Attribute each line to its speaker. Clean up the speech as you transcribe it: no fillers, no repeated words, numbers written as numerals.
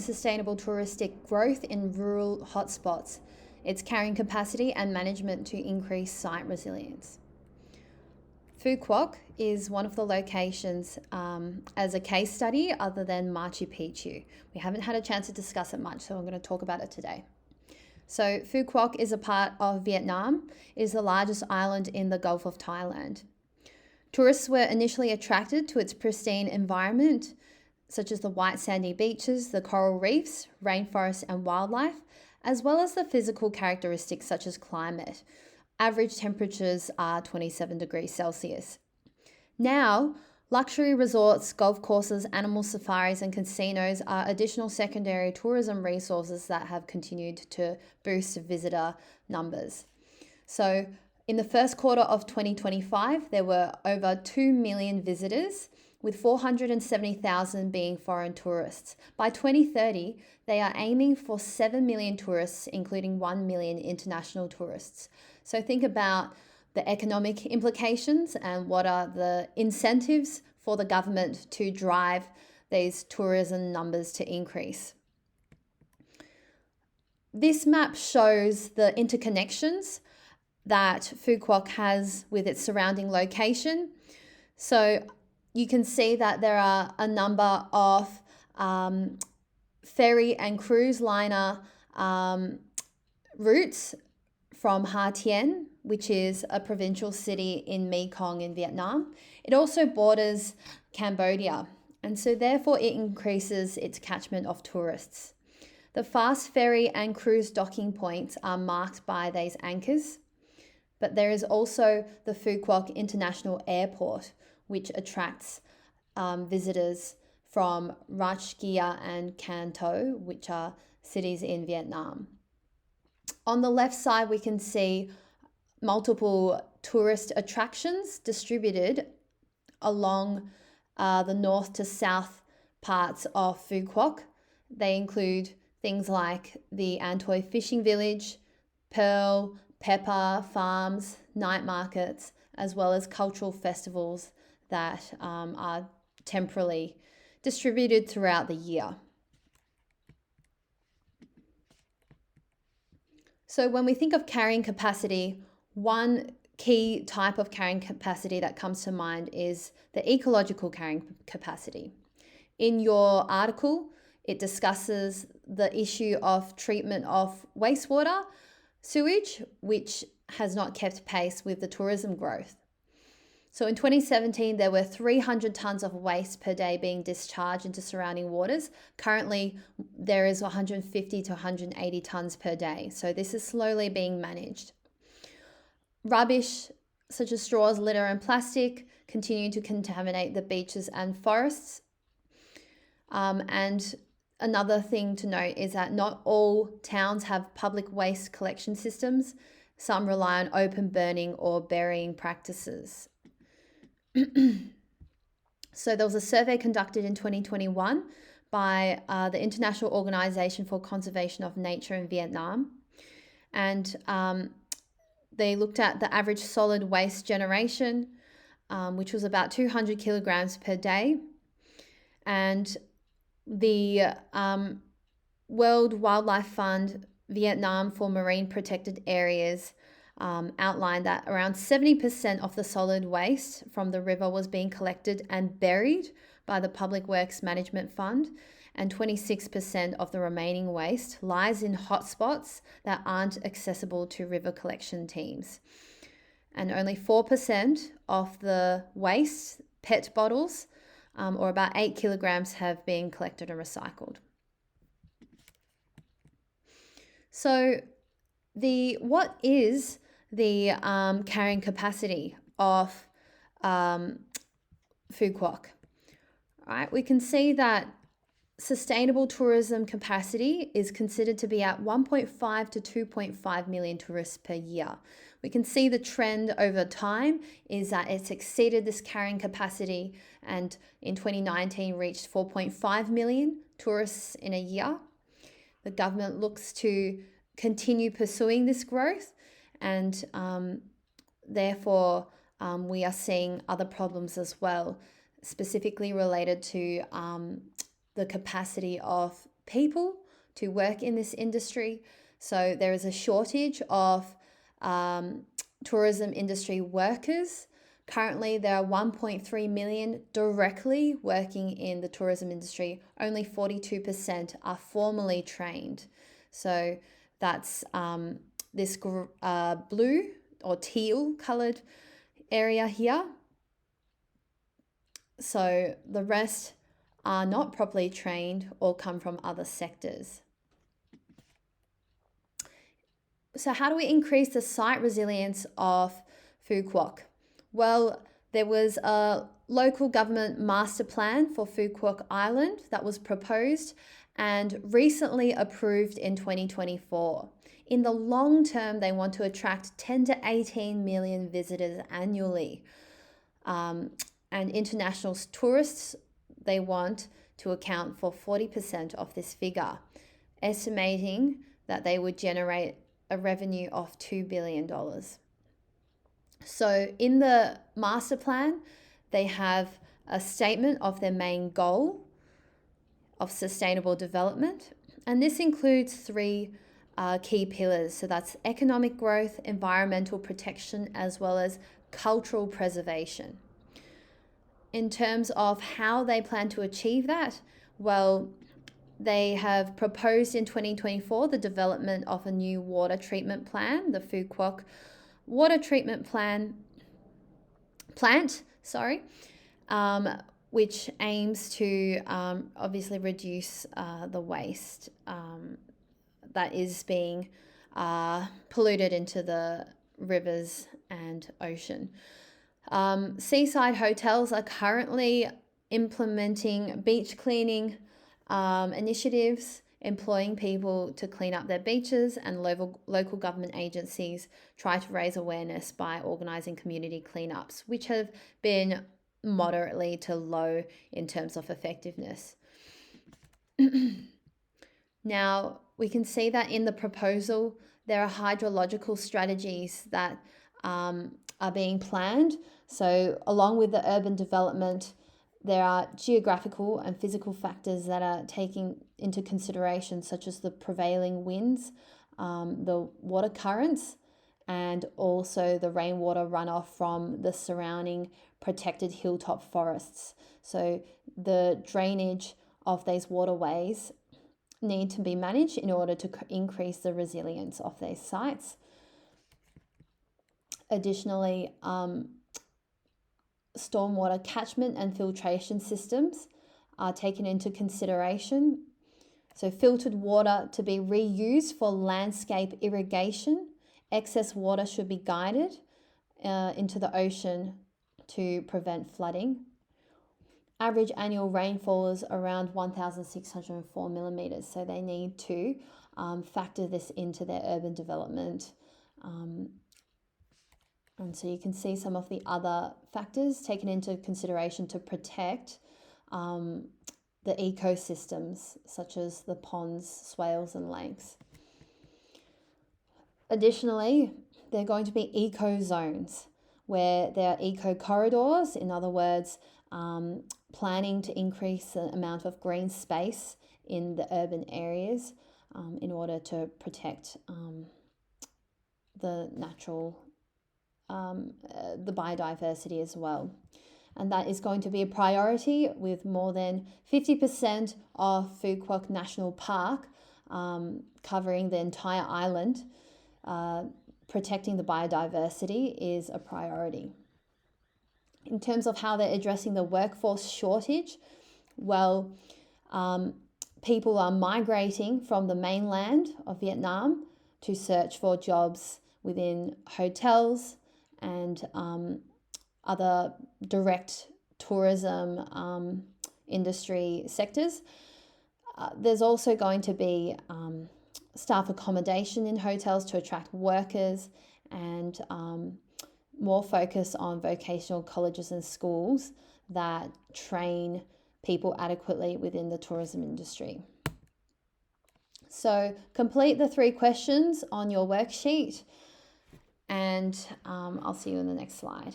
Speaker 1: sustainable touristic growth in rural hotspots, its carrying capacity and management to increase site resilience. Phu Quoc is one of the locations as a case study other than Machu Picchu. We haven't had a chance to discuss it much, so I'm going to talk about it today. So Phu Quoc is a part of Vietnam. It is the largest island in the Gulf of Thailand. Tourists were initially attracted to its pristine environment, such as the white sandy beaches, the coral reefs, rainforests and wildlife, as well as the physical characteristics such as climate. Average temperatures are 27 degrees Celsius. Now, luxury resorts, golf courses, animal safaris and casinos are additional secondary tourism resources that have continued to boost visitor numbers. So in the first quarter of 2025, there were over 2 million visitors, with 470,000 being foreign tourists. By 2030, they are aiming for 7 million tourists, including 1 million international tourists. So think about the economic implications and what are the incentives for the government to drive these tourism numbers to increase. This map shows the interconnections that Phu Quoc has with its surrounding location. So you can see that there are a number of ferry and cruise liner routes from Ha Tien, which is a provincial city in Mekong in Vietnam. It also borders Cambodia, and so therefore it increases its catchment of tourists. The fast ferry and cruise docking points are marked by these anchors, but there is also the Phu Quoc International Airport, which attracts visitors from Rach Gia and Can Tho, which are cities in Vietnam. On the left side, we can see multiple tourist attractions distributed along the north to south parts of Phu Quoc. They include things like the An Toi fishing village, pearl, pepper farms, night markets, as well as cultural festivals that are temporarily distributed throughout the year. So when we think of carrying capacity, one key type of carrying capacity that comes to mind is the ecological carrying capacity. In your article, it discusses the issue of treatment of wastewater, sewage, which has not kept pace with the tourism growth. So in 2017, there were 300 tonnes of waste per day being discharged into surrounding waters. Currently, there is 150 to 180 tonnes per day. So this is slowly being managed. Rubbish such as straws, litter and plastic continue to contaminate the beaches and forests. And another thing to note is that not all towns have public waste collection systems. Some rely on open burning or burying practices. So there was a survey conducted in 2021 by the International Organization for Conservation of Nature in Vietnam. And they looked at the average solid waste generation, which was about 200 kilograms per day. And the World Wildlife Fund Vietnam for Marine Protected Areas outlined that around 70% of the solid waste from the river was being collected and buried by the Public Works Management Fund, and 26% of the remaining waste lies in hotspots that aren't accessible to river collection teams. And only 4% of the waste, PET bottles, or about 8 kilograms, have been collected and recycled. So what is the carrying capacity of Phu Quoc? Right, we can see that sustainable tourism capacity is considered to be at 1.5 to 2.5 million tourists per year. We can see the trend over time is that it's exceeded this carrying capacity, and in 2019 reached 4.5 million tourists in a year. The government looks to continue pursuing this growth, and therefore we are seeing other problems as well, specifically related to the capacity of people to work in this industry. So there is a shortage of tourism industry workers. Currently, there are 1.3 million directly working in the tourism industry. Only 42% are formally trained. So that's this blue or teal coloured area here. So the rest are not properly trained or come from other sectors. So how do we increase the site resilience of Phu Quoc? Well, there was a local government master plan for Phu Quoc Island that was proposed and recently approved in 2024. In the long term, they want to attract 10 to 18 million visitors annually. And international tourists, they want to account for 40% of this figure, estimating that they would generate a revenue of $2 billion. So in the master plan, they have a statement of their main goal of sustainable development. And this includes three key pillars. So that's economic growth, environmental protection, as well as cultural preservation. In terms of how they plan to achieve that, well, they have proposed in 2024 the development of a new water treatment plan, the Phu Quoc water treatment plant, which aims to obviously reduce the waste that is being polluted into the rivers and ocean. Seaside hotels are currently implementing beach cleaning initiatives, employing people to clean up their beaches, and local government agencies try to raise awareness by organising community cleanups, which have been moderately to low in terms of effectiveness. Now, we can see that in the proposal, there are hydrological strategies that are being planned. So along with the urban development, there are geographical and physical factors that are taken into consideration, such as the prevailing winds, the water currents, and also the rainwater runoff from the surrounding protected hilltop forests. So the drainage of these waterways need to be managed in order to increase the resilience of these sites. Additionally, stormwater catchment and filtration systems are taken into consideration. So filtered water to be reused for landscape irrigation. Excess water should be guided into the ocean to prevent flooding. Average annual rainfall is around 1,604 millimetres, so they need to factor this into their urban development. And so you can see some of the other factors taken into consideration to protect the ecosystems, such as the ponds, swales, and lakes. Additionally, there are going to be eco zones where there are eco corridors, in other words, planning to increase the amount of green space in the urban areas in order to protect the natural the biodiversity as well. And that is going to be a priority, with more than 50% of Phu Quoc National Park covering the entire island. Protecting the biodiversity is a priority. In terms of how they're addressing the workforce shortage, well, people are migrating from the mainland of Vietnam to search for jobs within hotels and other direct tourism industry sectors. There's also going to be staff accommodation in hotels to attract workers, and more focus on vocational colleges and schools that train people adequately within the tourism industry. So complete the 3 questions on your worksheet, and I'll see you in the next slide.